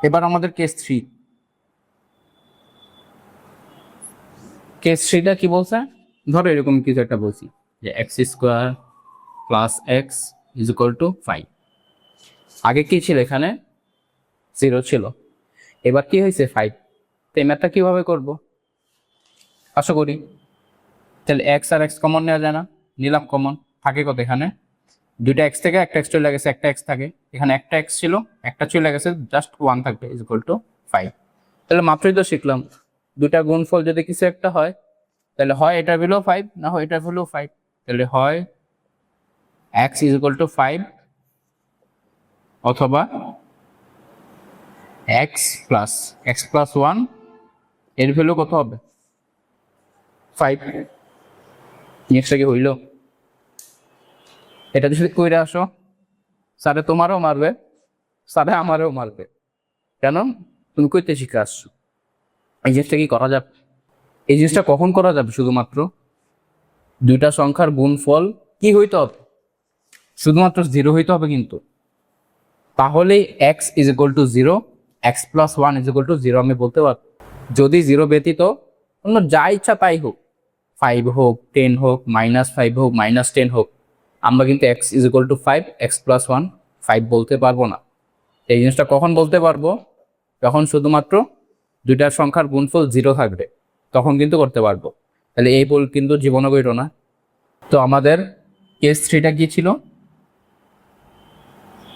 এবার আমাদের কেস থ্রিটা কি বলছে, ধরো এরকম কিছু একটা বলছি যে x square plus x is equal to 5। আগে কি ছিল, এখানে 0 ছিল, এবার কি হয়েছে 5। তো এই ম্যাথটা কিভাবে করব আশা করি, তাহলে এক্স আর এক্স কমন নেওয়া যায় না, নিলাম কমন, থাকে কত এখানে দুইটা এক্স থেকে একটা এক্স চলে গেছে, একটা এক্স থাকে, এখানে একটা এক্স ছিল একটা চলে গেছে, জাস্ট 1 থাকবে ইজ ইকুয়াল টু 5। তাহলে মাত্রই তো শিখলাম দুইটা গুণফল যদি কিছু একটা হয় তাহলে হয় এটার ভ্যালু 5 না হয় এটার ভ্যালু 5, তাহলে হয় x ইজ ইকুয়াল টু 5 অথবা x প্লাস 1 এর ভ্যালু কত হবে 5। নেক্সটটা কি হইল, এটা যদি কইরা আসো স্যারে তোমারও মারবে, স্যারে আমারও মারবে, কেন তুমি কইতে শিখে আসছো। এই জিনিসটা কি করা যাবে, এই জিনিসটা কখন করা যাবে, শুধুমাত্র দুইটা সংখ্যার গুণফল কি হইতে হবে, শুধুমাত্র 0 হইতে হবে কিন্তু, তাহলেই x is equal to 0, x plus 1 is equal to 0 আমি বলতে পারবো। যদি 0 ব্যতীত অন্য যা ইচ্ছা তাই হোক, 5 হোক 10 হোক -5 হোক -10 হোক, আমরা কিন্তু x is equal to 5, x plus 1 5 বলতে পারবো না। এই জিনিসটা কখন বলতে পারবো, যখন শুধুমাত্র দুইটার সংখ্যার গুণফল 0 থাকবে, তখন কিন্তু করতে পারবো। তাহলে এই বল কিন্তু জীবনে কইর না। তো আমাদের কেস থ্রিটা কি ছিল,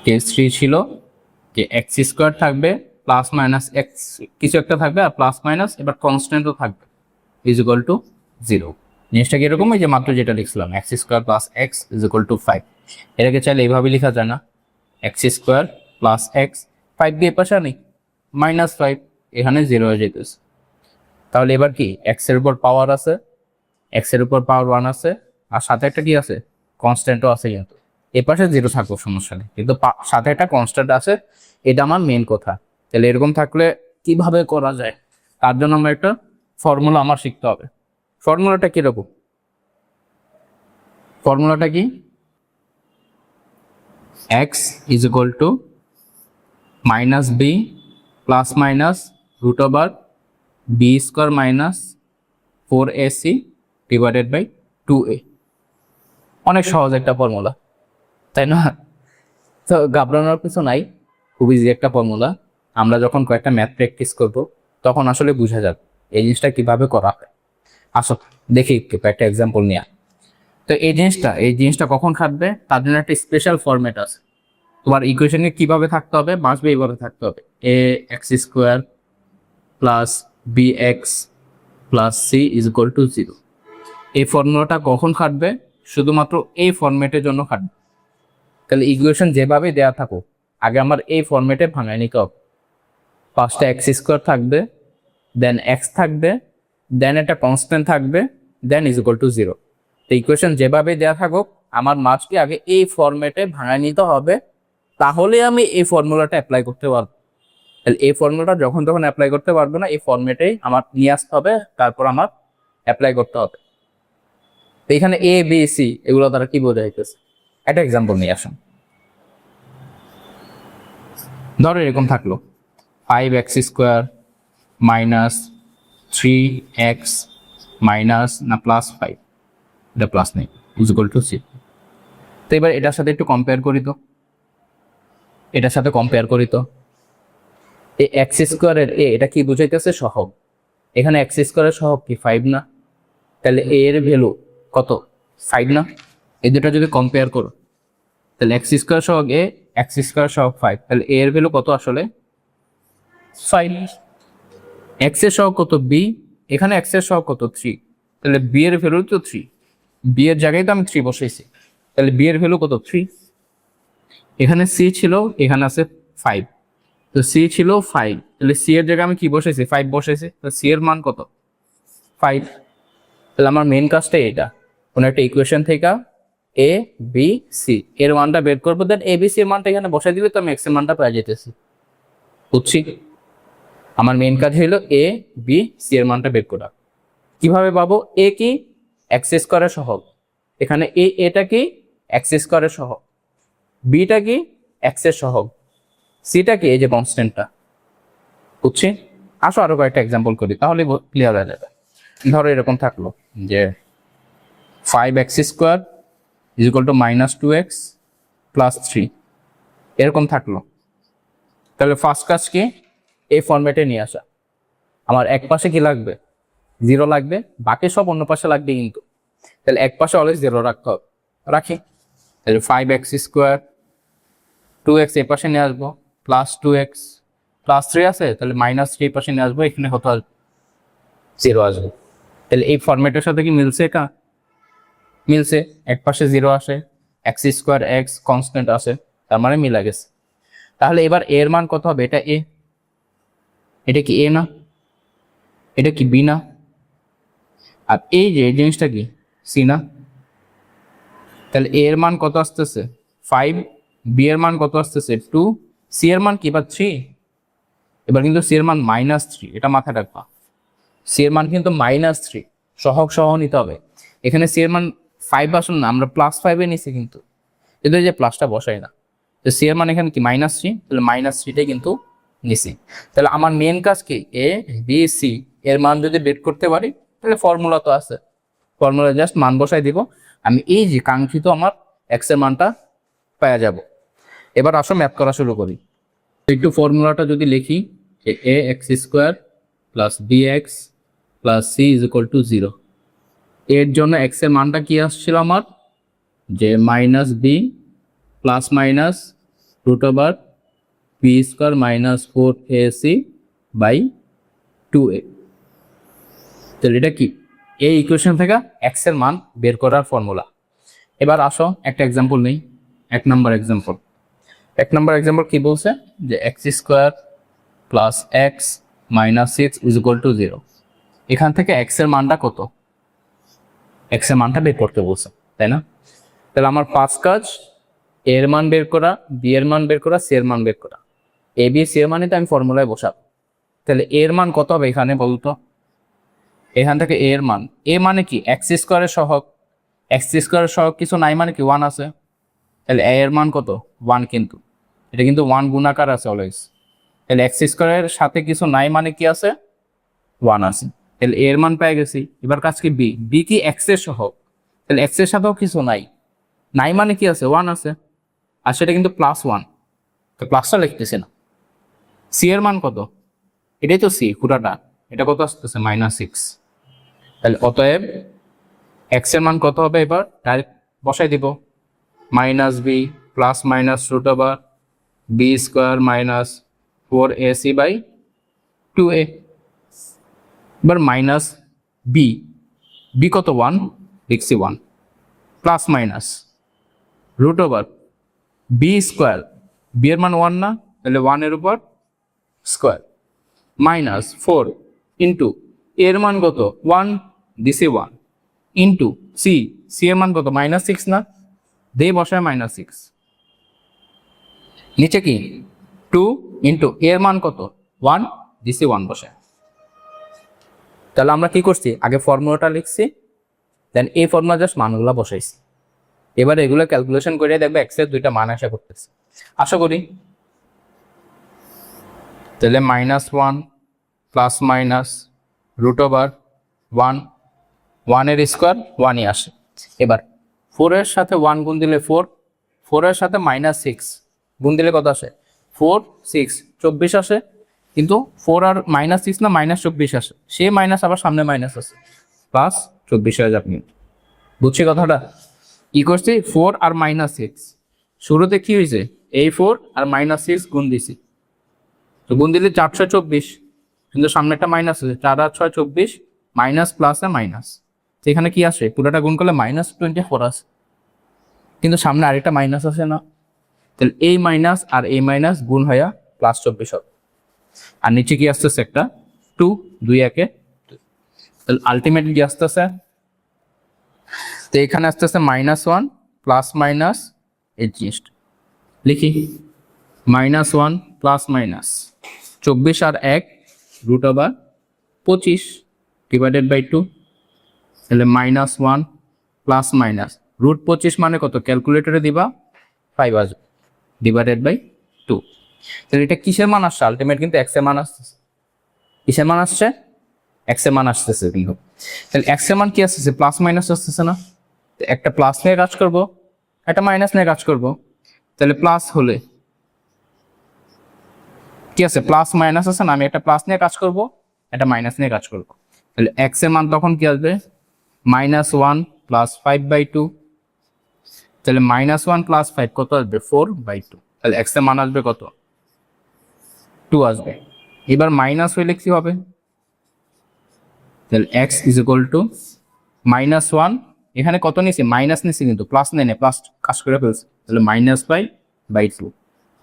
কেস থ্রি ছিল যে এক্স স্কোয়ার থাকবে প্লাস মাইনাস এক্স কিছু একটা থাকবে, আর প্লাস মাইনাস এবার কনস্ট্যান্টও থাকবে ইজ ইকুয়াল টু 0। জিনিসটা কিরকম, এই যে মাত্র যেটা লিখছিলাম x square plus x is equal to 5, এটাকে চাইলে এইভাবে লেখা যায় না, এক্স স্কোয়ার প্লাস এক্স 5 দিয়ে পাশা নেই -5, এখানে 0 হয়ে যেতেছে। তাহলে এবার কি এক্স এর উপর পাওয়ার আছে, এক্স এর উপর পাওয়ার 1 আছে, আর সাথে একটা কি আছে কনস্ট্যান্টও আছে, কিন্তু এ পাশে 0 থাকবো সমস্যা নেই, কিন্তু সাথে একটা কনস্ট্যান্ট আছে, এটা আমার মেন কথা। তাহলে এরকম থাকলে কিভাবে করা যায়, তার জন্য আমার একটা ফর্মুলা আমার শিখতে হবে। ফর্মুলাটা কিরকম, ফর্মুলাটা কি, x is equal to minus b plus minus root over b square minus 4ac divided by 2a। অনেক সহজ একটা ফর্মুলা, তাই না? তো ঘাবড়ানোর কিছু নাই, খুব ইজি একটা ফর্মুলা। আমরা যখন কয়েকটা ম্যাথ প্র্যাকটিস করব তখন আসলে বুঝা যাবে এই জিনিসটা কিভাবে করা হয়। আসো দেখি কয়েকটা এক্সাম্পল নিয়ে। তো এই জিনিসটা কখন খাটবে, তার জন্য একটা স্পেশাল ফরম্যাট আছে। তোমার ইকুয়েশনে কিভাবে থাকতে হবে, মাসবে এইভাবে থাকতে হবে, a x square plus b x plus c is equal to 0। এই ফর্মুলাটা কখন খাটবে, শুধুমাত্র এই ফরম্যাটের জন্য খাটবে। তাহলে ইকুয়েশন যেভাবে দেওয়া থাকুক, আগে আমার এই ফরম্যাটে ভাঙায় নিতে হবে। ফার্স্টে এক্স স্কোয়ার থাকবে, দেন এক্স থাকবে, দেন একটা কনস্ট্যান্ট থাকবে, দেন ইজ ইকুয়াল টু 0। তো ইকুয়েশন যেভাবে দেওয়া থাকুক আমার মাসকে আগে এই ফরম্যাটে ভাঙায় নিতে হবে, তাহলে আমি এই ফর্মুলাটা অ্যাপ্লাই করতে পারবো। তাহলে এই ফর্মুলাটা যখন তখন অ্যাপ্লাই করতে পারবো না, এই ফর্মেটেই আমার নিয়ে আসতে হবে, তারপর আমার অ্যাপ্লাই করতে হবে। তো এখানে এ বি সি এগুলো দ্বারা কি বোঝা যাইতেছে, একটা এক্সাম্পল নিয়ে আসুন। ধরো এরকম থাকলো 5x square minus 3x minus না প্লাস 5, এটা প্লাস নেই ইজ ইকুয়াল টু 0। তো এবার এটার সাথে একটু কম্পেয়ার করি তো, এটার সাথে কম্পেয়ার করি তো, এই এক্স স্কোয়ারের এটা কি বুঝাইতেছে, সহগ। এখানে এক্স স্কোয়ারের সহগ কি 5 না, তাহলে এ এর ভ্যালু কত 5 না, এই দুটো যদি কম্পেয়ার করো তাহলে এক্স স্কোয়ার সহগ এ, এক্স স্কোয়ার সহগ 5, তাহলে এ এর ভ্যালু কত আসলে 5। এক্স এর সহগ কত বি, এখানে এক্স এর সহগ কত 3, তাহলে বি এর ভ্যালু তো 3, বি এর জায়গায় তো আমি 3 বসাইছি, তাহলে বি এর ভ্যালু কত 3। এখানে সি ছিল, এখানে আছে 5, তো সি ছিল 5, তাহলে সি এর জায়গায় আমি কি বসাইছি 5 বসাইছি, তো সি এর মান কত 5। তাহলে আমার মেন কাজটা এটা, কোনো একটা ইকুয়েশন থেকে এ বি সি এর মানটা বের করবো, দেন এ বি সি এর মানটা এখানে বসাই দিলে তো আমি এক্স এর মানটা পেয়ে যেতেছি। বুঝছি, আমার মেন কাজ হলো এ বি সি এর মানটা বের করা। কিভাবে পাবো, এ কি এক্স স্কোয়ারের সহগ, এখানে এটা কি এক্স স্কোয়ারের সহগ, বিটা কি এক্স এর সহগ, সিটা কি এই যে কনস্ট্যান্টটা, বুঝছি। আসো আরো কয়েকটা এক্সাম্পল করি, তাহলে ক্লিয়ার হয়ে যাবে। ধরো এরকম থাকলো যে 5x² is equal two -2x plus 3, এরকম থাকলো। তাহলে ফার্স্ট কাজ কি, এই ফরম্যাটে নিয়ে আসা। আমার এক পাশে কি লাগবে, 0 লাগবে, বাকি সব অন্য পাশে লাগবে কিন্তু। তাহলে এক পাশে অলওয়েজ 0 রাখতে হবে, রাখি। তাহলে 5x² 2x এই পাশে নিয়ে আসবো, প্লাস 2x প্লাস 3 আছে, তাহলে -3 এই পাশে নিয়ে আসবো, এখানে কত আসবে, 0 আসবে। তাহলে এই ফরম্যাটের সাথে কি মিলছে, এটা মিলছে। এক পাশে 0 আসে, x² x কনস্ট্যান্ট আসে, তার মানে মিলা গেছে। তাহলে এবার এর মান কত হবে, এটা এ, এটা কি এ না, এটা কি বি না, আর এই যে জিনিসটা কি সি না। তাহলে এ এর মান কত আসতেছে 5, বি এর মান কত আসতেছে 2, সি এর মান কি বা 3। এবার কিন্তু সি এর মান -3, এটা মাথায় রাখবা। সি এর মান কিন্তু -3, সহগ সহ নিতে হবে। এখানে সি এর মান 5 আসুন না, আমরা +5 নিছি কিন্তু এই যে প্লাসটা বসাই না। তো সি এর মান এখানে কি -3, তাহলে -3টাই কিন্তু নিছি। তাহলে আমার মেন কাজ কি, এ বি সি এর মান যদি বের করতে পারি, তাহলে ফর্মুলা তো আছে, ফর্মুলা জাস্ট মান বসাই দিব, আমি এই যে কাঙ্ক্ষিত আমার এক্স এর মানটা পাওয়া যাব। এবার আসো ম্যাপ করা শুরু করি। একটু ফর্মুলাটা যদি লিখি, ax² plus bx plus c is equal to 0। এর জন্য এক্স এর মানটা কি আসছিল আমার, যে -b plus minus √b² -4ac by 2a। তাহলে এটা কি, এই ইকুয়েশন থেকে এক্স এর মান বের করার ফর্মুলা। এবার আসো একটা এক্সাম্পল নেই, 1 নম্বর এক্সাম্পল কি বলছে, যে x² plus x minus 6 is equal to 0। এখান থেকে এক্স এর মানটা কত, এক্স এর মানটা বের করতে বলছে, তাই না। তাহলে আমার 5 কাজ, এ এর মান বের করা, বি এর মান বের করা, সি এর মান বের করা। এ বি সি এর মানে তো আমি ফর্মুলায় বসাবো। তাহলে এর মান কত হবে এখানে বলতো, এখান থেকে এর মান, এ মানে কি x² সহগ, x² সহগ কিছু নাই মানে কি 1 আছে। তাহলে এ এর মান কত 1, কিন্তু এটা কিন্তু 1 গুণাকার আছে অলওয়েজ। তাহলে x² সাথে কিছু নাই মানে কি আছে 1 আছে। তাহলে এর মান পেয়ে গেছি। এবার কাজ কি, বি, বি কি এক্স এর সহগ, তাহলে এক্স এর সাথেও কিছু নাই, নাই মানে কি আছে 1 আছে, আর সেটা কিন্তু +1, তো প্লাসটা লিখতেছে না। সি এর মান কত, এটাই তো সি পুরাটা, এটা কত আসতেছে -6। তাহলে অতএব এক্স এর মান কত হবে, এবার ডাইরেক্ট বসাই দিব, -b plus minus √b² -4ac by 2a। এবার মাইনাস বি, বি কত 1, লিখছি 1, প্লাস মাইনাস √b², বি এর মান 1 না, তাহলে 1 এর উপর স্কোয়ার, -4 ইন্টু এর মান কত 1, দিছি 1, ইন্টু সি, সি এর মান কত -6 না, দে বসায় -6, নিচে কি 2 ইন্টু এর মান কত 1, দিছি 1 বসায়। তাহলে আমরা কি করছি, আগে ফর্মুলাটা লিখছি, দেন এই ফর্মুলা জাস্ট মানগুলো বসাইছি। এবার এগুলো ক্যালকুলেশন করে দেখবে এক্স এর দুইটা মান আশা করতেছে, আশা করি। তাহলে -1 প্লাস মাইনাস √1, 1 এর স্কোয়ার 1ই আসে। এবার 4 এর সাথে 1 গুণ দিলে 4, 4 এর সাথে -6 গুণ দিলে কত আসে 4, 6, 24 আসে, কিন্তু 4 আর -6 না -24 আসে, সে মাইনাস আবার সামনে মাইনাস আছে, +24 হয়ে যাবে। বুঝছি কথাটা, কি করছি 4 আর -6, শুরুতে কি হয়েছে এই 4 আর -6 গুণ দিছি, তো গুণ দিলে 4 6 24, কিন্তু সামনে একটা মাইনাস আছে, 4 আর 6 24, মাইনাস প্লাসে মাইনাস, তো এখানে কি আসে পুরোটা গুণ করলে -24 আসে, কিন্তু সামনে আরেকটা মাইনাস আছে না, তাহলে এই মাইনাস আর এই মাইনাস গুণ হইয়া +24 হবে। আর নিচে কি আসতেছে একটা 2, 2 একে, তাহলে আলটিমেটলি কি আসতেছে, তো এখানে আসতেছে -1 প্লাস মাইনাস এই জিনিসটা লিখি, -1 প্লাস মাইনাস 24 আর 1 √25 ডিভাইডেড বাই 2, তাহলে -1 প্লাস মাইনাস √25 মানে কত, ক্যালকুলেটরে দিবা 5 আসবে, ডিভাইডেড বাই 2। তাহলে এটা কিসের মান আসছে, আলটিমেট কিন্তু এক্স এর মান আসছে। কিসের মান আসছে? এক্স এর মান আসতেছে। কিন্তু তাহলে এক্স এর মান কি আসতেছে? প্লাস মাইনাস আসতেছে না? একটা প্লাস নিয়ে কাজ করব, একটা মাইনাস নিয়ে কাজ করব। তাহলে প্লাস হলে কি আছে? প্লাস মাইনাস আছে না? আমি একটা প্লাস নিয়ে কাজ করব, একটা মাইনাস নিয়ে কাজ করব। তাহলে এক্স এর মান তখন কি আসবে? -1 + 5/2। তাহলে -1 + 5 কত আসবে? 4/2। তাহলে এক্স এর মান আসবে কত? 2 আসবে। এবার মাইনাস হইলে কি হবে? তাহলে x -1, এখানে কত নিছি? মাইনাস নিছি, কিন্তু প্লাস নেই না, প্লাস কাজ করে ফেলছে। তাহলে -5/2।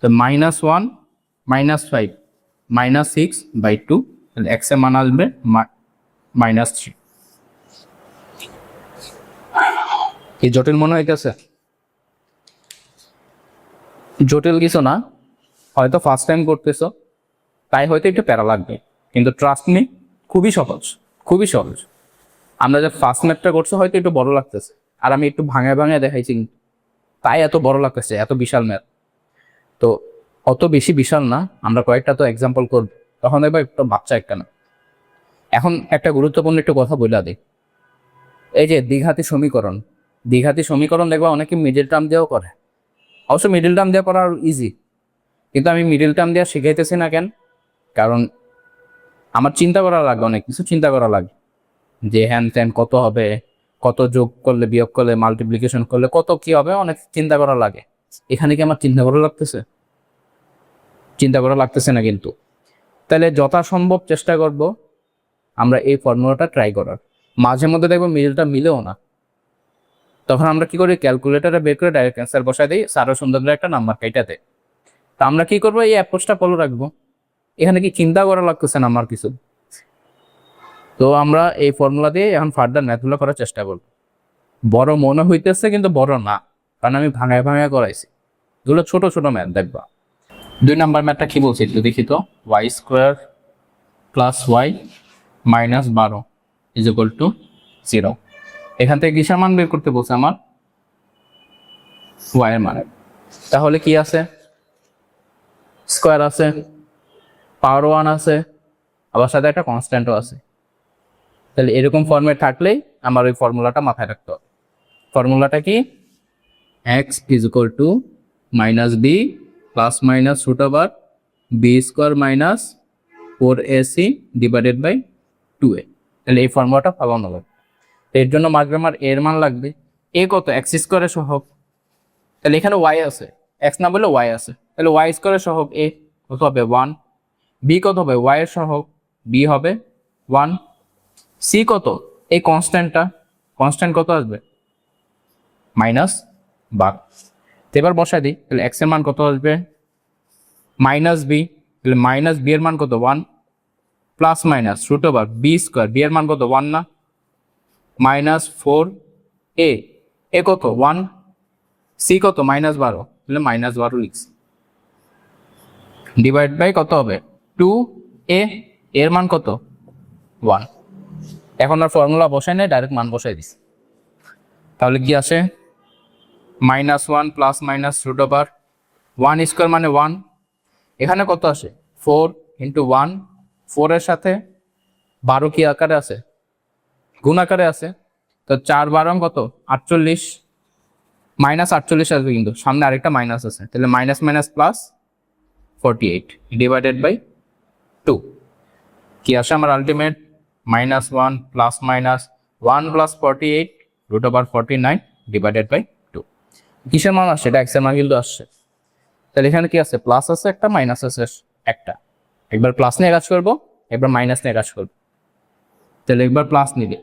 তো -1 -5 -6/2। তাহলে x এর মান আসবে -3। কি জটিল মনে হইতেছে? জটিল কিছু না, হয়তো ফার্স্ট টাইম করতেছো তাই হয়তো একটু প্যারা লাগবে, কিন্তু ট্রাস্ট মি, খুবই সহজ, খুবই সহজ। আমরা যে ফার্স্ট ম্যাথটা করছো হয়তো একটু বড় লাগতেছে, আর আমি একটু ভাঙায় ভাঙায় দেখাইছি, তাই এত বড় লাগতেছে, এত বিশাল ম্যাথ। তো অত বেশি বিশাল না, আমরা কয়েকটা তো এক্সাম্পল করব, তখন দেখবো একটু বাচ্চা একটা না। এখন একটা গুরুত্বপূর্ণ একটু কথা বলে দিই। এই যে দ্বিঘাতি সমীকরণ, দ্বিঘাতি সমীকরণ দেখবা অনেকে মিডিল টার্ম দিয়েও করে। অবশ্য মিডিল টার্ম দিয়ে করা আর ইজি, কিন্তু আমি মিডিল টার্ম দিয়ে শিখাইতেছি না কেন? কারণ আমার চিন্তা করা লাগে, অনেক কিছু চিন্তা করা লাগে, যে হ্যান ত্যান কত হবে, কত যোগ করলে বিয়োগ করলে মাল্টিপ্লিকেশন করলে কত কি হবে, অনেক চিন্তা করা লাগে। এখানে কি আমার চিন্তা করা লাগতেছে? চিন্তা করা লাগতেছে না কিন্তু। তাহলে যথাসম্ভব চেষ্টা করব আমরা এই ফর্মুলাটা ট্রাই করার। মাঝে মধ্যে দেখবো মিলটা মিলেও না, তখন আমরা কি করি? ক্যালকুলেটারে বের করে ডাইরেক্ট অ্যান্সার বসাই দিই, আরও সুন্দর করে একটা নাম্বার কাইটাতে। তা আমরা কি করবো? এই অ্যাপ্রোচটা ফলো রাখবো। এখানে কি চিন্তা করা লাগতেছে না আমার কিছু। তো আমরা এই ফর্মুলা দিয়ে এখন ফার্দার ম্যাথগুলো করার চেষ্টা করব। বড় মনে হইতেছে কিন্তু বড় না, কারণ আমি ভাঙায় ভাঙায় করাইছি। এগুলো ছোট ছোট ম্যাথ দেখবা। 2 নাম্বার ম্যাথটা কি বলছি একটু দেখি তো। y² + y - 12 = 0। এখান থেকে কিসের মান বের করতে বলছে? আমার y এর মান। তাহলে কি আছে? স্কোয়ার আছে, পাওয়ার 1 আছে, আবার সাথে একটা কনস্ট্যান্টও আছে। তাহলে এরকম ফর্মেট থাকলেই আমার ওই ফর্মুলাটা মাথায় রাখতে হবে। ফর্মুলাটা কি? x = -b + -√b² - 4ac / 2a। তাহলে এই ফর্মুলাটা ফলানো হবে। এর জন্য মাঝে আমার এর মান লাগবে। এ কত? x² এর সহগ। তাহলে এখানে y আছে, x না বলে y আছে, তাহলে y² এর সহগ a কত হবে? 1। b কত হবে? y এর সহগ, b হবে 1। c কত? এই কনস্ট্যান্টটা, কনস্ট্যান্ট কত আসবে? -12। তো এবার বসাই দিই, তাহলে x এর মান কত আসবে? -b। তাহলে -b এর মান কত? 1 + -√b², b এর মান কত? 1 না? -4a, এ কত? 1। c কত? -12, তাহলে -12 লিখছি। ডিভাইড বাই কত হবে? 2a, এর মান কত? 1। এখন আর ফর্মুলা বসাই নাই, ডাইরেক্ট মান বসাই দিছি। তাহলে কি আসে? -1 + -√1² মানে 1। এখানে কত আসে? 4 × 1, 4 এর সাথে 12 কি আকারে আছে? গুণ আকারে আছে। তো 4 × 12 কত? 48। -48 আসবে, কিন্তু সামনে আরেকটা মাইনাস আছে, তাহলে -48 / 2। কি আসে আমার আলটিমেট? -1 + -1 + 48 √49 / 2। কিসের মান আসছে? এটা x এর মান কিন্তু আসছে। তাহলে এখানে কি আছে? প্লাস আছে একটা, মাইনাস আছে একটা। একবার প্লাস নিয়ে কাজ করব, একবার মাইনাস নিয়ে কাজ করব। তাহলে একবার প্লাস নিলে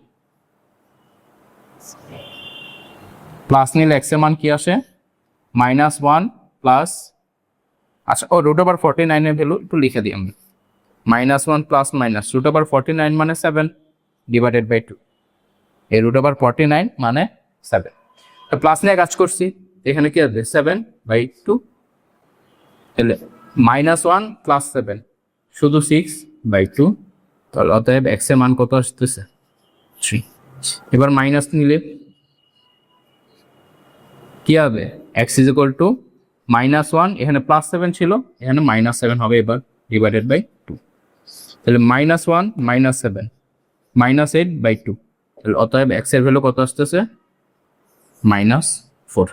x এর মান কি আসে? -1 প্লাস, আচ্ছা ও √49 এর ভ্যালু একটু লিখে দিই আমি। -1 + -√49 মানে 7 / 2। এই √49 মানে 7। তো প্লাস নিয়ে কাজ করছি, এখানে কি আসবে? 7/2। তাহলে -1 + 7 শুধু 6/2। তাহলে অতএব x এর মান কত আসতেছে? 3। এবার মাইনাস নিলে কি হবে? x = -1, এখানে +7 ছিল, এখানে -7 হবে এবার, / 2। তাহলে -1 -7 -8/2, তাহলে অতএব x এর ভ্যালু কত আসতেছে? -4।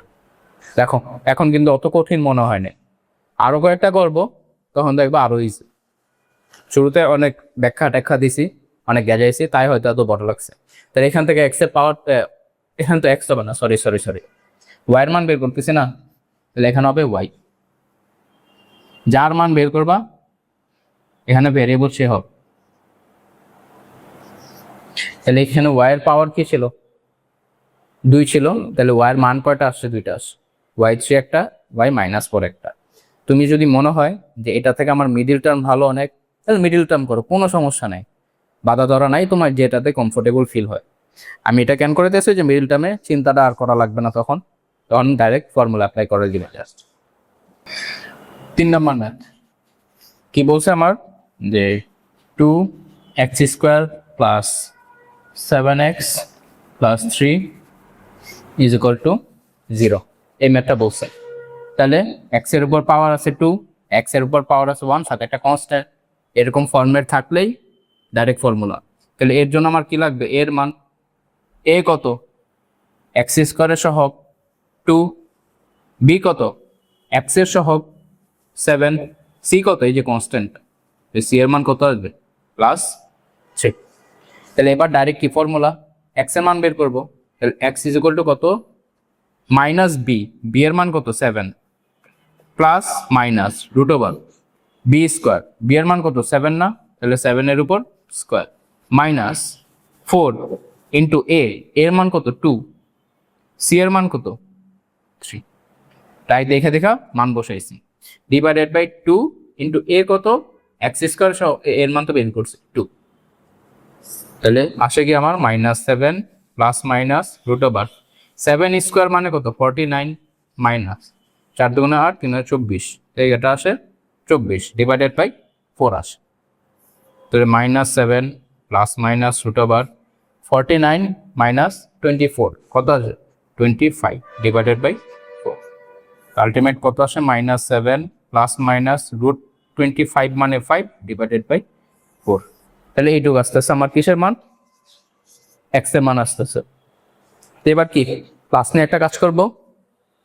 দেখো এখন কিন্তু অত কঠিন মনে হয় না, আরো কয়েকটা করব তখন দেখবো আরো ইজি। শুরুতে অনেক ব্যাখ্যা ট্যাখ্যা দিছি, অনেক গেজাইছি, তাই হয়তো এত বড় লাগছে। তাহলে এখান থেকে এক্স এর পাওয়ার, এখানে তো এক্স হবে না, সরি ওয়াই এর মান বের করতেছি না, তাহলে এখানে হবে ওয়াই। যার মান বের করবা এখানে ভেরিয়েবল সে হবে। তাহলে এখানে ওয়াই এর পাওয়ার কি ছিল? 2 ছিল, তাহলে ওয়াই এর মান কয়টা আসছে? 2টা আসছে। y3 একটা, y-4 একটা। তুমি যদি মনে হয় যে এটা থেকে আমার মিডিল টার্ম ভালো অনেক, তাহলে মিডিল টার্ম করো, কোনো সমস্যা নাই, বাধা ধরা নাই, তোমার যেটাতে কমফোর্টেবল ফিল হয়। আমি এটা কেন করে দিয়েছি যে মিডিল টার্মে চিন্তাটা আর করা লাগবে না, তখন ডাইরেক্ট ফর্মুলা অ্যাপ্লাই করে দিবে জাস্ট। 3 নম্বর ম্যাথ কি বলছে আমার, যে 2x² + 7x + 3 = 0, এই ম্যাথটা বলছে। তাহলে x এর উপর পাওয়ার আছে 2, x এর উপর পাওয়ার আছে 1, সাথে একটা কনস্ট্যান্ট, এরকম ফর্মেট থাকলেই ডাইরেক্ট ফর্মুলা। তাহলে এর জন্য আমার কি লাগবে? এর মান, a কত? x² এর সহগ 2, b কত? x এর সহগ 7, c কত? এই যে কনস্ট্যান্ট, c এর মান কত আসবে? +3। তাহলে এবার ডাইরেক্ট কি ফর্মুলা, x এর মান বের করব। তাহলে x = কত? -b, b এর মান কত? 7, প্লাস মাইনাস √b², b এর মান কত? 7 না, তাহলে 7 এর উপর স্কোয়ার, -4 ইন্টু a, এর মান কত? 2, c এর মান কত? 3। তাই দেখা মান বসাইছি, /2 ইন্টু a কত? x² সহ এর মান তো বের করছি 2, তাহলে আসে কি আমার -7 প্লাস মাইনাস √7² মানে কত? 49, মাইনাস 4 2 8, 3 24, এই এটা আসে 24, /4 আসে। তাহলে -7 প্লাস মাইনাস √49 মাইনাস 24 কত আসে? 25 /4। আলটিমেট কত আসে? -7 প্লাস মাইনাস √25 মানে 5 /4। তাহলে এইটুকু আসতেছে আমার কিসের মান? x এর মান আসতেছে। তো এবার কি, প্লাস নিয়ে একটা কাজ করব,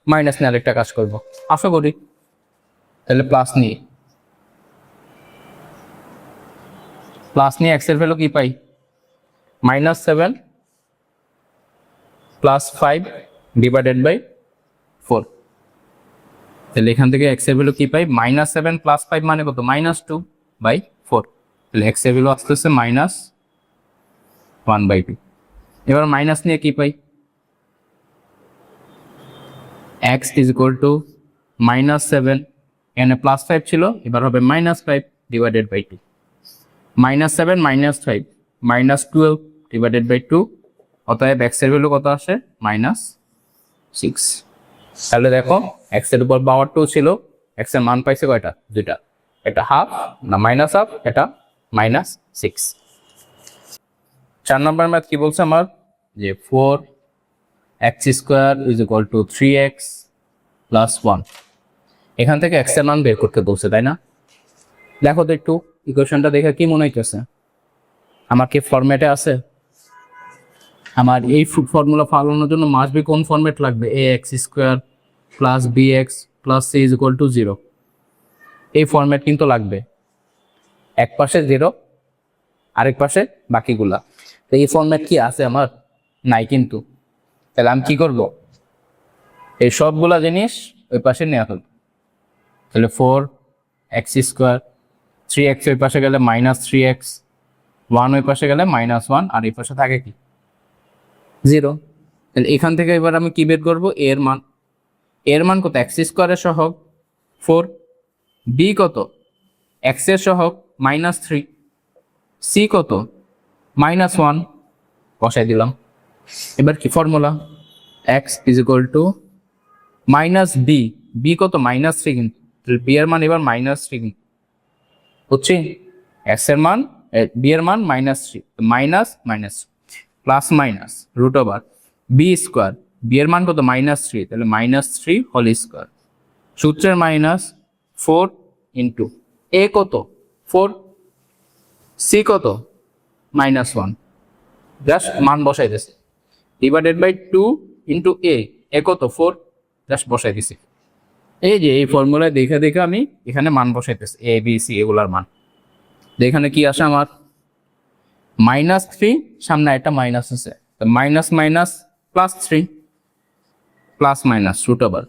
মাইনাস নিয়ে আরেকটা কাজ করব, আশা করি। তাহলে প্লাস নিয়ে x এর ভ্যালু কি পাই? -7 প্লাস 5 /4। তাহলে এখান থেকে x এর ভ্যালু কি পাই? -7 প্লাস 5 মানে কত? -2/4। তাহলে x এর ভ্যালু আসতেছে -1/2। এবার মাইনাস নিয়ে কি পাই? x = -7, এখানে +5 ছিল, এবার হবে -5 /2। -7 -5 -12 অতএব x এর ভ্যালু কত আসে? -6। তাহলে দেখো x এর উপর পাওয়ার 2 ছিল, x এর মান পাইছে কয়টা? 2টা, এটা হাফ না -হাফ, এটা -6। 4 নম্বর ম্যাথ কি বলছে আমার, যে 4x² = 3x + 1, এখান থেকে x এর মান বের করতে বলছে, তাই না? দেখো তো একটু ইকুয়েশনটা দেখে কি মনে হইতেছে? আমার কি ফরম্যাটে আছে? আমার এই ফর্মুলা ফালানোর জন্য মাস্ট বি কোন ফরম্যাট লাগবে? ax² + bx + c = 0, এই ফরম্যাট কিন্তু লাগবে। এক পাশে 0, আরেক পাশে বাকিগুলা। তো এই ফরম্যাট কি আছে আমার? নাই কিন্তু। তাহলে আমি কি করব? এই সবগুলা জিনিস ওই পাশে নেওয়া হলো। তাহলে 4x², 3x ওই পাশে গেলে -3x, 1 ওই পাশে গেলে -1, আর এই পাশে থাকে কি? 0। তাহলে এখান থেকে এবার আমি কি বের করব? এর মান, এর মান কত? x² এর সহগ 4, b কত? x এর সহগ -3, c কত? -1, বসাই দিলাম। এবার কি ফর্মুলা? x = -b, b কত? -3, কিন্তু b এর মান এবার -3 হচ্ছে, x এর মান, b এর মান -3, minus plus minus √b², b এর মান কত? -3, তাহলে -3² সূত্রের -4 ইন্টু a কত? 4, সি কত -1, জাস্ট মান বসাই দিছে, ডিভাইডেড বাই 2 ইন্টু এ কত 4, জাস্ট বসাই দিছি। এই যে এই ফর্মুলায় দেখে দেখে আমি এখানে মান বসাইতেছি, এ বি সি এগুলার মান। এখানে কি আসে আমার -3, সামনে একটা মাইনাস আছে, minus minus +3, plus minus root over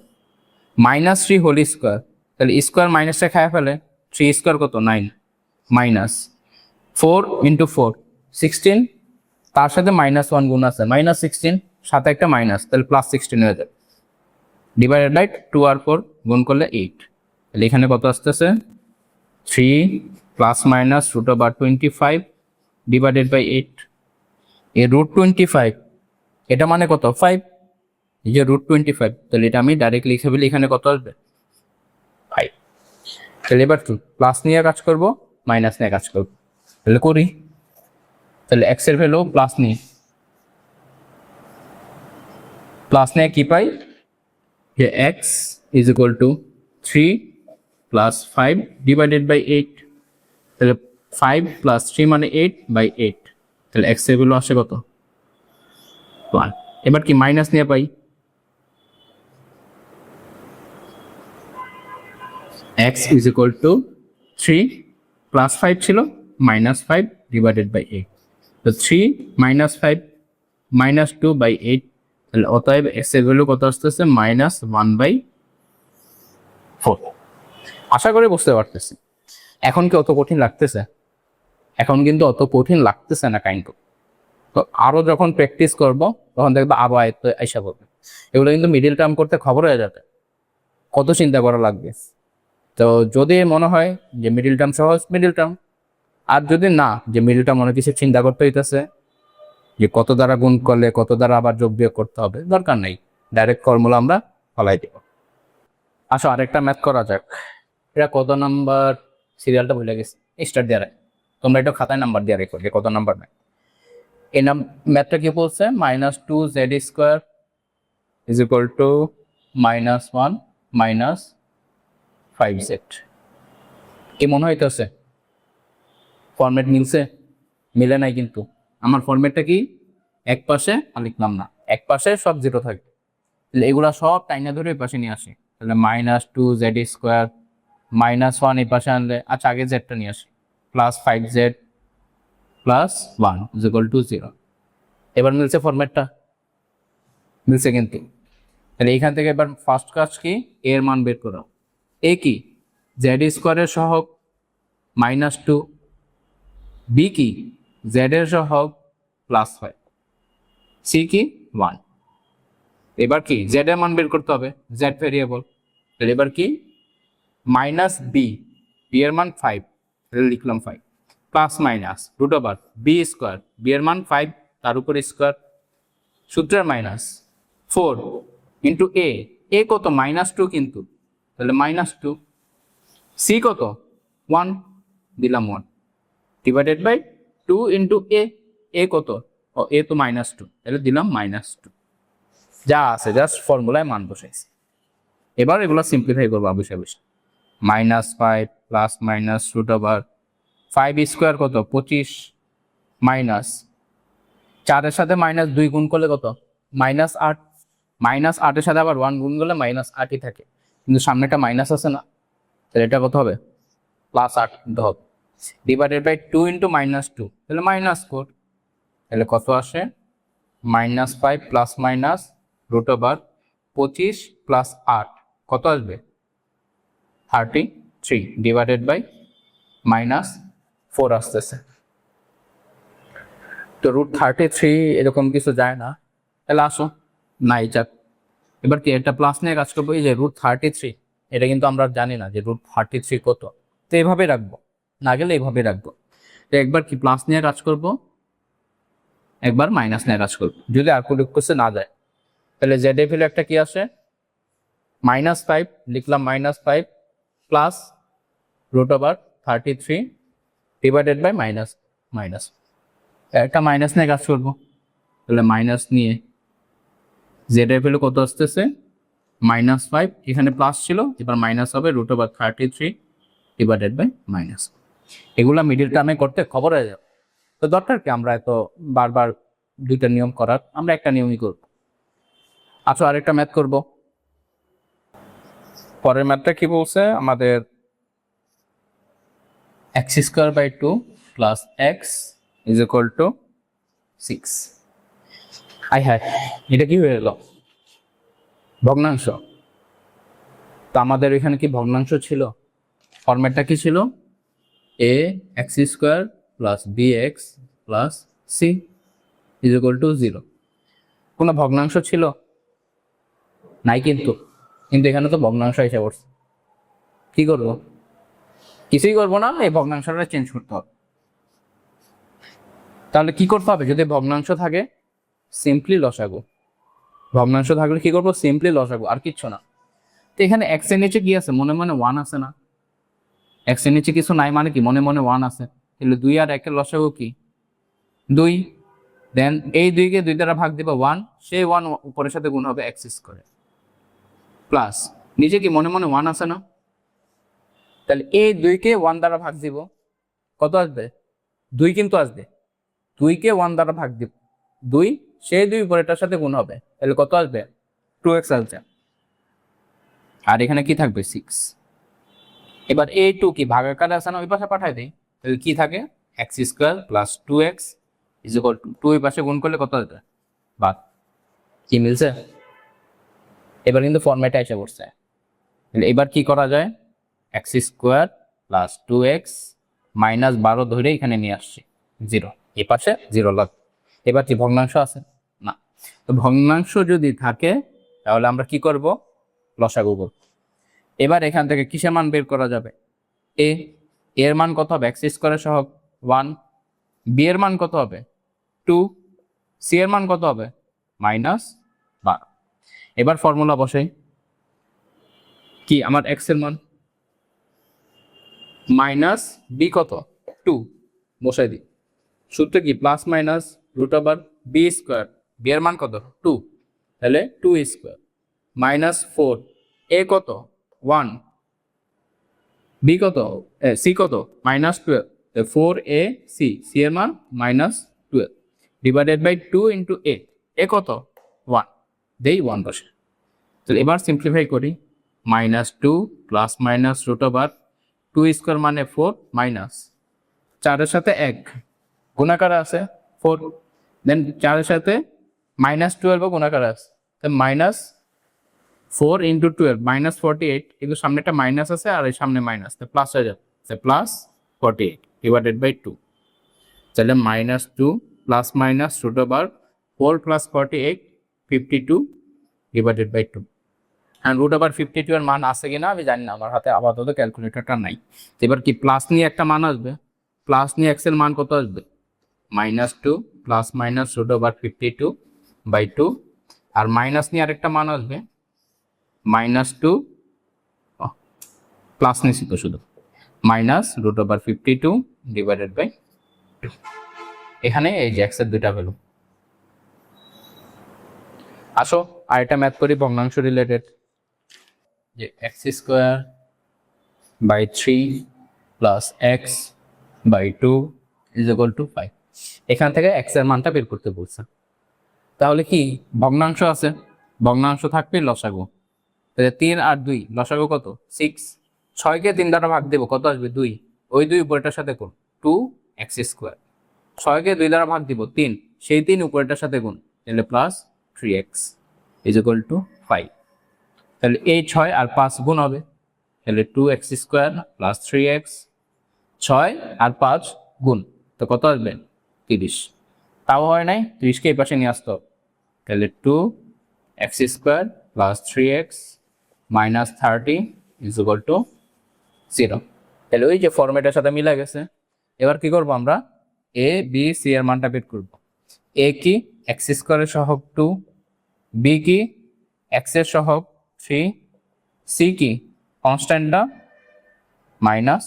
-3 whole square, তাহলে স্কোয়ার মাইনাসটা খায় ফেলে, 3 স্কোয়ার কত 9, মাইনাস 4 ইন্টু 4 16, তার সাথে -1 গুণ আছে, -16, সাথে একটা মাইনাস, তাহলে +16 হয়ে যাবে, ডিভাইডেড বাই 2 আর 4 গুণ করলে 8, তাহলে এখানে কত আসতেছে 3 plus minus root over 25 divided by 8, এই √25 এটা মানে কত 5, এই যে √25, তাহলে এটা আমি ডাইরেক্ট লিখে ফেলি, এখানে কত আসবে 5। তাহলে এবার কি প্লাস নিয়ে কাজ করব মাইনাস নিয়ে কাজ করব, তাহলে করি। তাহলে এক্স এর ভ্যালু প্লাস নিয়ে কি পাই, যে x is equal to 3 plus 5 divided by 8, তাহলে 5 প্লাস 3 মানে 8 বাই 8, তাহলে এক্স এর ভ্যালু আসে কত 1। এবার কি মাইনাস নিয়ে পাই, x is equal to 3 plus 5 ছিল -5 ডিভাইডেড বাই 8, তো 3 -5 -2 বাই 8, তাহলে অতএব x এর ভ্যালু কত আসতেছে -1/4। আশা করি বুঝতে পারতেছি। এখন কি অত কঠিন লাগতেছে? এখন কিন্তু অত কঠিন লাগতেছে না কাইন্ড। তো আরো যখন প্র্যাকটিস করব তখন দেখবো আরো আয়ত্ত আইসা পড়বে। এগুলো কিন্তু মিডিল টার্ম করতে খবর হয়ে যাবে, কত চিন্তা করা লাগবে। তো যদি মনে হয় যে মিডিল টার্ম সহজ, মিডিল টার্ম, আর যদি না যে মিডিল টার্ম অনেক কিছু চিন্তা করতে হইতেছে, যে কত দ্বারা গুণ করলে কত দ্বারা আবার যোগ বিয়োগ করতে হবে, দরকার নেই, ডাইরেক্ট ফর্মুলা আমরা ফলাই দেব। আসো আরেকটা ম্যাথ করা যাক। এটা কত নাম্বার সিরিয়ালটা ভুলে গেছি, স্টার্ট দিয়ে রাখ, তোমরা এটা খাতায় নাম্বার দিয়ে রেখো যে কত নাম্বার নেয়। এই ম্যাথটা কি বলছে, -2z² is equal two -1 -5z। কি মনে হইতেছে ফরম্যাট মিলছে? মিলে নাই কিন্তু। আমার ফরম্যাটটা কি, এক পাশে লিখলাম না, এক পাশে সব জিরো থাকে, তাহলে এগুলা সব টাইনা ধরে এই পাশে নিয়ে আসি, তাহলে -2z² -1 এই পাশে আনলে, আচ্ছা আগে জেডটা নিয়ে আসি, +5z + 1 ইজ ইকুয়াল টু 0। এবার মিলছে ফরম্যাটটা, মিলছে কিন্তু। তাহলে এইখান থেকে এবার ফার্স্ট কাজ কি, এর মান বের করো। এ কি z² এর সহগ -2, বি কি জেড এর সহগ +5, সি কি 1। এবার কি জেড এর মান বের করতে হবে, জেড ভেরিয়েবল, তাহলে এবার কি -b, বি এর মান 5, তাহলে লিখলাম 5, প্লাস মাইনাস √b², বি এর মান 5 তার উপর স্কোয়ার, সূত্রের -4 ইন্টু এ কত -2 কিন্তু, তাহলে -2, সি কত 1, দিলাম 1 ডিভাইডেড বাই 2 ইন্টু এ কত, ও এ তো -2, তাহলে দিলাম -2, যা আছে জাস্ট ফর্মুলায় মান বসাইছি। এবার এগুলো সিম্পলিফাই করবো বসে বসে, -5 প্লাস মাইনাস √5² কত 25, মাইনাস 4-এর সাথে -2 গুণ করলে কত -8, -8-এর সাথে আবার 1 গুণ করলে -8ই থাকে, কিন্তু সামনে একটা মাইনাস আছে না, তাহলে এটা কত হবে +8 হবে, ডিভাইডেড বাই 2 ইন্টু -2, তাহলে -4, তাহলে কত আসে -5 প্লাস মাইনাস √25 প্লাস 8 কত আসবে 33 ডিভাইডেড বাই -4 আসতেছে। তো √33 এরকম কিছু যায় না, তাহলে আসো নাই যাক। এবার কি একটা প্লাস নিয়ে কাজ করবো, এই যে √33 এটা কিন্তু আমরা জানি না যে √33 কত, তো এইভাবে রাখবো, না গেলে এইভাবে রাখবো। তো একবার কি প্লাস নিয়ে কাজ করব, একবার মাইনাস নিয়ে কাজ করব, যদি আর কোনো কিছু না যায়। তাহলে জেড এর ভ্যালু একটা কি আসে -5, লিখলাম -5 প্লাস √33 ডিভাইডেড বাই মাইনাস, একটা মাইনাস নিয়ে কাজ করব, তাহলে মাইনাস নিয়ে জেড এর ভ্যালু কত আসতেছে -5, এখানে প্লাস ছিল এবার মাইনাস হবে √33 ডিভাইডেড বাই মাইনাস। এগুলা মিডিল টার্মে করতে খবর হয়ে যাবে। তো দরকার কি আমরা এত বারবার দুইটা নিয়ম করার, আমরা একটা নিয়মই করব। আচ্ছা, আরেকটা ম্যাথ করব। পরের ম্যাথটা কি বলছে আমাদের, x square by 2 plus x is equal to 6। আই হায়, এটা কি হয়ে গেল? ভগ্নাংশ। তো আমাদের এখানে কি ভগ্নাংশ ছিল? ফরম্যাটটা কি ছিল? A x square plus b x plus c is equal to 0। কোনো ভগ্নাংশ ছিল নাই, কিন্তু এখানে তো ভগ্নাংশ এসে পড়ছে। কি করব? কিছুই করবো না, এই ভগ্নাংশটা চেঞ্জ করতে হবে। তাহলে কি করতে হবে? যদি ভগ্নাংশ থাকে সিম্পলি লসাগু। ভগ্নাংশ থাকলে কি করবো? সিম্পলি লসাগু, আর কিচ্ছু না। তো এখানে এক্স এর নিচে কি আছে? মনে মনে 1 আছে না? এক্স এর নিচে কিছু নাই মানে কি? মনে মনে 1 আছে। তাহলে 2 আর 1 এর লসাগু কি? 2। দেন এই 2 কে 2 দ্বারা ভাগ দিব 1, সেই 1 উপরের সাথে গুণ হবে এক্স স্কোয়ার প্লাস নিচে কি মনে মনে 1 আছে না? তাহলে এই 2 কে 1 দ্বারা ভাগ দিব, কত আসবে? 2 কিন্তু আসবে। 2 কে 1 দ্বারা ভাগ দিব 2, সেই 2 উপরেরটার সাথে গুণ হবে, তাহলে কত আসবে? 2x আসবে। আর এখানে কি থাকবে? 6। এবার এই 2 কি ভাগাকারে আছে না? ওই পাশে পাঠাই দেই, তাহলে কি থাকে? X square plus 2x is equal two 2 এই পাশে গুণ করলে কত আসবে? বাদ। কি মিলছে? এবার কিন্তু ফর্মেটে এসে পড়ছে। এবার কি করা যায়? X square plus 2x minus 12 ধরে এখানে নিয়ে আসছি 0, এ পাশে 0 লাগবে। এবার কি ভগ্নাংশ আছে? না। তো ভগ্নাংশ যদি থাকে তাহলে আমরা কি করব? লসাগু করব। এবার এখান থেকে কিসের মান বের করা যাবে? এ এর মান কত হবে? এক্স স্কোয়ারের সহগ 1। বি এর মান কত হবে? 2। সি এর মান কত হবে? -12। এবার ফর্মুলা বসাই। কি আমার এক্স এর মান মাইনাস বি কত? 2 বসাই দিই। সূত্র কি? Plus minus root over b square. B এর মান কত? 2, তাহলে 2 স্কোয়ার মাইনাস 4। এ কত? 1। বি কত? সি কত? -12। 4a সি, সি এর মান -12 ডিভাইডেড বাই 2 ইন্টু এ কত? 1। দেই 1 বসে। তো এবার সিম্পলিফাই করি। -2 plus minus root over 2 square মানে 4 মাইনাস 4 এর সাথে 1 গুণাকার আছে 4, দেন 4 এর সাথে -12 গুণাকার আছে, তাই -4 ইন্টু 12 -48, কিন্তু সামনে একটা মাইনাস আছে আর এই সামনে মাইনাস, তাই প্লাস হয়ে যাবে, প্লাস 48 ডিভাইডেড বাই 2। তাহলে -2 plus minus root over 4 plus 48 52 divided by 2। হ্যাঁ, রুট ওভার 52 এর মান আছে কিনা আমি জানি না, আমার হাতে আপাতত ক্যালকুলেটরটা নাই। এবার কি প্লাস নিয়ে একটা মান আসবে, প্লাস নিয়ে এক্স এর মান কত আসবে? -2 plus minus root over 52 by 2, আর মাইনাস নিয়ে আরেকটা মান আসবে -2 প্লাস নিয়েছি তো শুধু, minus root over 52 divided by 2। এখানে এই যে এক্স এর দুইটা ভ্যালু। আসো আরেকটা ম্যাথ করি ভগ্নাংশ রিলেটেড, যে x square by 3 plus x by 2 is equal to 5। এখান থেকে এক্স এর মানটা বের করতে বলছে। তাহলে কি ভগ্নাংশ আছে, ভগ্নাংশ থাকবে লসাগু। তাহলে 3 আর 2 লসাগু কত? 6। 6 কে 3 দ্বারা ভাগ দেবো, কত আসবে? 2। ওই 2 উপরেটার সাথে গুণ 2x স্কোয়ার। 6 কে 2 দ্বারা ভাগ দিব 3, সেই 3 উপরেটার সাথে গুণ, তাহলে plus 3x is equal to 5। তাহলে এই 6 আর 5 গুণ হবে, তাহলে 2x স্কোয়ার প্লাস 3x। 6 আর 5 গুণ, তো কত আসবে? 30। তাও হয় নাই, 30কে এই পাশে নিয়ে আসতে হবে, তাহলে 2x square plus 3x minus 30 is equal to 0। তাহলে ওই যে ফর্মেটের সাথে মিলে গেছে। এবার কি করবো আমরা? এ বি সি এর মানটা বের করবো। এ কি? এক্স স্কোয়ারের সহগ 2, বি কি? এক্স এর সহগ 3, সি কি? কনস্ট্যান্টটা -12।